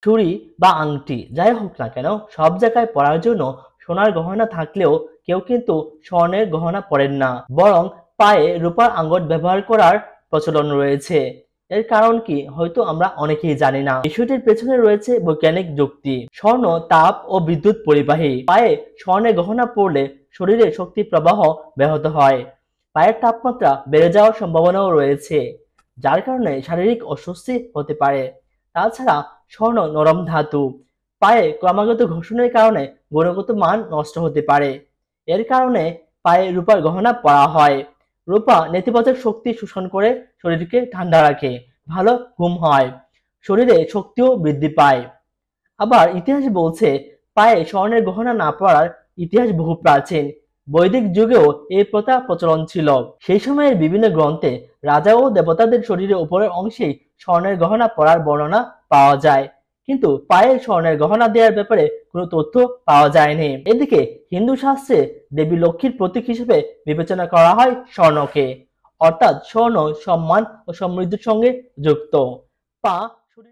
চুড়ি বা আংটি যাই হোক না কেন সব জায়গায় পরার জন্য সোনার গহনা থাকলেও কেউ কিন্তু স্বর্ণের গহনা পরেন না, বরং পায়ে রূপার আঙ্গুঠ ব্যবহার করার প্রচলন রয়েছে। এর কারণ কি হয়তো আমরা অনেকেই জানি না। বিষয়টির পেছনে রয়েছে বৈজ্ঞানিক যুক্তি। স্বর্ণ তাপ ও বিদ্যুৎ পরিবাহী। পায়ে স্বর্ণের গহনা পরলে শরীরে শক্তি প্রবাহ ব্যাহত হয়, পায়ের তাপমাত্রা বেড়ে যাওয়ার সম্ভাবনাও রয়েছে, যার কারণে শারীরিক অস্বস্তি হতে পারে। তাছাড়া স্বর্ণ নরম ধাতু, পায়ে ক্রমাগত ঘর্ষণের কারণে গুণগত মান নষ্ট হতে পারে। এর কারণে পায়ে রূপার গহনা পরা হয়। রূপা নেতিবাচক শক্তি শোষণ করে শরীরকে ঠান্ডা রাখে, ভালো ঘুম হয়, শরীরে শক্তিও বৃদ্ধি পায়। আবার ইতিহাস বলছে পায়ে স্বর্ণের গহনা না পরার ইতিহাস বহু প্রাচীন। বৈদিক যুগেও এই প্রথা প্রচলন ছিল। সেই সময়ের বিভিন্ন গ্রন্থে রাজা ও দেবতাদের শরীরের উপরের অংশেই স্বর্ণের গহনা পরার বর্ণনা পাওয়া যায়, কিন্তু পায়ে স্বর্ণের গহনা দেওয়ার ব্যাপারে কোনো তথ্য পাওয়া যায়নি। এদিকে হিন্দু শাস্ত্রে দেবী লক্ষ্মীর প্রতীক হিসেবে বিবেচনা করা হয় স্বর্ণকে, অর্থাৎ স্বর্ণ সম্মান ও সমৃদ্ধির সঙ্গে যুক্ত। পা